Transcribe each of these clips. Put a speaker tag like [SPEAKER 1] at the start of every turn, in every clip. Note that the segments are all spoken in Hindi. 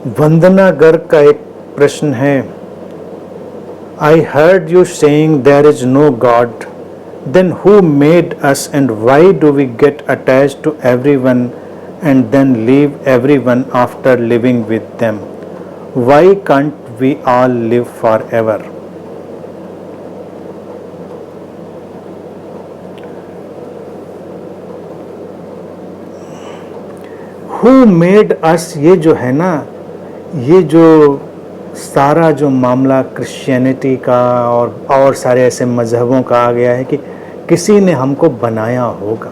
[SPEAKER 1] वंदना गर्ग का एक प्रश्न है, I heard you saying there is no God, then who made us and why do we get attached to everyone and then leave everyone after living with them, why can't we all live forever. Who made us, ये जो है ना, ये जो सारा जो मामला क्रिश्चियनिटी का और सारे ऐसे मजहबों का आ गया है कि किसी ने हमको बनाया होगा।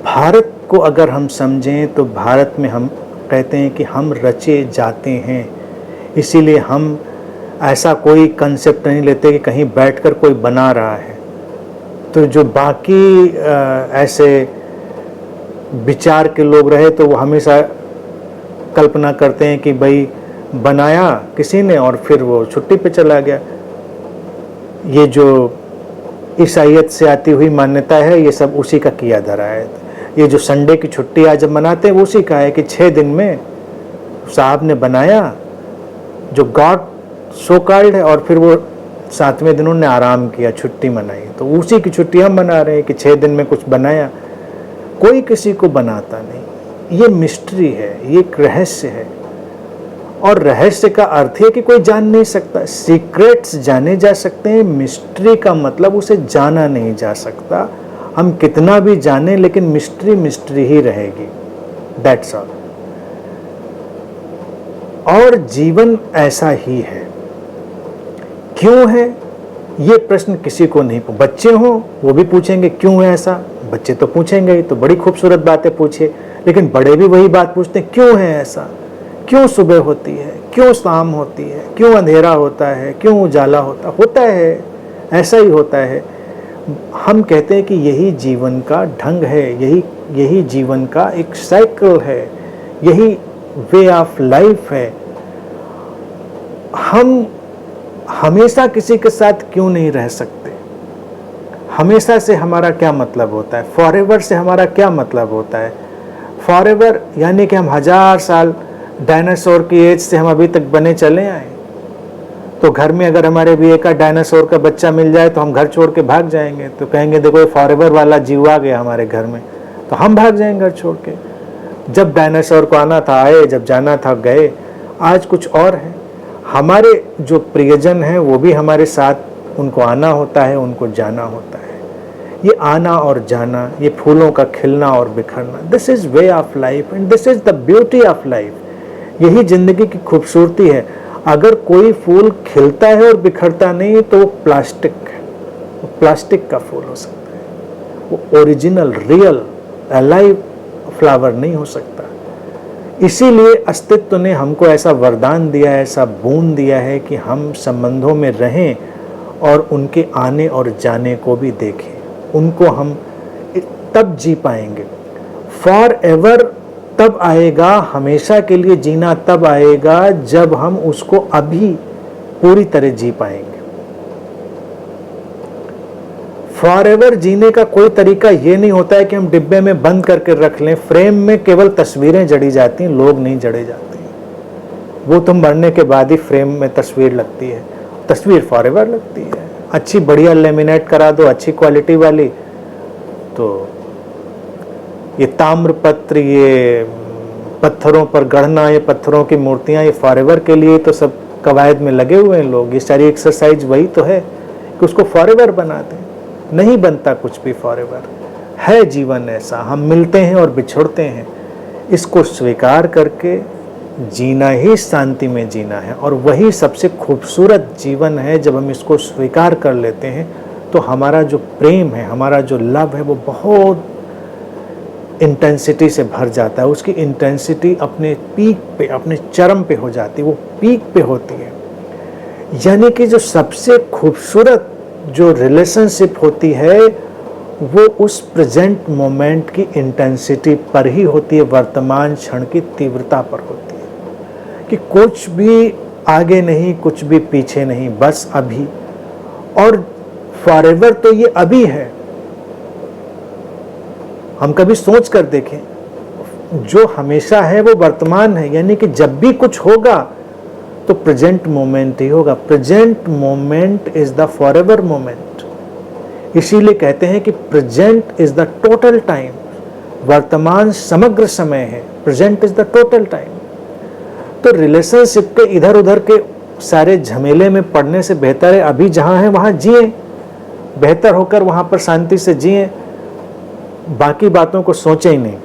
[SPEAKER 1] भारत को अगर हम समझें तो भारत में हम कहते हैं कि हम रचे जाते हैं, इसीलिए हम ऐसा कोई कंसेप्ट नहीं लेते कि कहीं बैठकर कोई बना रहा है। तो जो बाकी ऐसे विचार के लोग रहे तो वो हमेशा कल्पना करते हैं कि भाई बनाया किसी ने और फिर वो छुट्टी पे चला गया। ये जो ईसाइयत से आती हुई मान्यता है ये सब उसी का किया धरा है। ये जो संडे की छुट्टी आज जब मनाते हैं वो उसी का है कि 6 दिन में साहब ने बनाया जो गॉड सो कॉल्ड है, और फिर वो 7वें दिन उन्होंने आराम किया, छुट्टी मनाई। तो उसी की छुट्टी हम मना रहे हैं कि 6 दिन में कुछ बनाया। कोई किसी को बनाता नहीं, ये मिस्ट्री है, ये एक रहस्य है। और रहस्य का अर्थ है कि कोई जान नहीं सकता। सीक्रेट्स जाने जा सकते हैं, मिस्ट्री का मतलब उसे जाना नहीं जा सकता। हम कितना भी जाने लेकिन मिस्ट्री मिस्ट्री ही रहेगी, दैट्स ऑल। और जीवन ऐसा ही है। क्यों है ये प्रश्न किसी को नहीं, बच्चे हो वो भी पूछेंगे क्यों है ऐसा, बच्चे तो पूछेंगे ही, तो बड़ी खूबसूरत बातें पूछिए। लेकिन बड़े भी वही बात पूछते हैं, क्यों है ऐसा, क्यों सुबह होती है, क्यों शाम होती है, क्यों अंधेरा होता है, क्यों उजाला होता है, ऐसा ही होता है। हम कहते हैं कि यही जीवन का ढंग है, यही जीवन का एक साइकिल है, यही वे ऑफ लाइफ है। हम हमेशा किसी के साथ क्यों नहीं रह सकते? हमेशा से हमारा क्या मतलब होता है? फॉरएवर से हमारा क्या मतलब होता है? फॉरएवर यानी कि हम 1000 साल डायनासोर की एज से हम अभी तक बने चले आए। तो घर में अगर हमारे भी एक डायनासोर का बच्चा मिल जाए तो हम घर छोड़ के भाग जाएंगे, तो कहेंगे देखो ये फॉरएवर वाला जीव आ गया हमारे घर में, तो हम भाग जाएंगे घर छोड़ के। जब डायनासोर को आना था आए, जब जाना था गए। आज कुछ और है। हमारे जो प्रियजन हैं वो भी हमारे साथ, उनको आना होता है, उनको जाना होता है। ये आना और जाना, ये फूलों का खिलना और बिखरना, this is way of life and this is the beauty of life. यही जिंदगी की खूबसूरती है। अगर कोई फूल खिलता है और बिखरता नहीं तो वो प्लास्टिक है, वो प्लास्टिक का फूल हो सकता है, वो ओरिजिनल रियल अलाइव फ्लावर नहीं हो सकता। इसीलिए अस्तित्व ने हमको ऐसा वरदान दिया है, ऐसा बूंद दिया है कि हम संबंधों में रहें और उनके आने और जाने को भी देखें। उनको हम तब जी पाएंगे। फॉर एवर तब आएगा, हमेशा के लिए जीना तब आएगा जब हम उसको अभी पूरी तरह जी पाएंगे। फॉर एवर जीने का कोई तरीका ये नहीं होता है कि हम डिब्बे में बंद करके रख लें। फ्रेम में केवल तस्वीरें जड़ी जाती हैं, लोग नहीं जड़े जाते। वो तुम मरने के बाद ही फ्रेम में तस्वीर लगती है, तस्वीर फॉर एवर लगती है। अच्छी बढ़िया लेमिनेट करा दो, अच्छी क्वालिटी वाली, तो ये ताम्रपत्र, ये पत्थरों पर गढ़ना, ये पत्थरों की मूर्तियां, ये फॉर एवर के लिए तो सब कवायद में लगे हुए हैं लोग। ये सारी एक्सरसाइज वही तो है कि उसको फॉर एवर बना दें। नहीं बनता कुछ भी फॉर एवर। है जीवन ऐसा, हम मिलते हैं और बिछुड़ते हैं। इसको स्वीकार करके जीना ही शांति में जीना है, और वही सबसे खूबसूरत जीवन है। जब हम इसको स्वीकार कर लेते हैं तो हमारा जो प्रेम है, हमारा जो लव है, वो बहुत इंटेंसिटी से भर जाता है। उसकी इंटेंसिटी अपने पीक पे, अपने चरम पे हो जाती है, वो पीक पे होती है। यानी कि जो सबसे खूबसूरत जो रिलेशनशिप होती है वो उस प्रेजेंट मोमेंट की इंटेंसिटी पर ही होती है, वर्तमान क्षण की तीव्रता पर होती है कि कुछ भी आगे नहीं, कुछ भी पीछे नहीं, बस अभी। और फॉरएवर तो ये अभी है। हम कभी सोच कर देखें, जो हमेशा है वो वर्तमान है, यानी कि जब भी कुछ होगा तो प्रेजेंट मोमेंट ही होगा। Present moment is the forever moment. इसीलिए कहते हैं कि present is the total time. वर्तमान समग्र समय है, present is the total time. तो रिलेशनशिप के इधर उधर के सारे झमेले में पड़ने से बेहतर है अभी जहां है वहां जिए, बेहतर होकर वहां पर शांति से जिए, बाकी बातों को सोचे ही नहीं।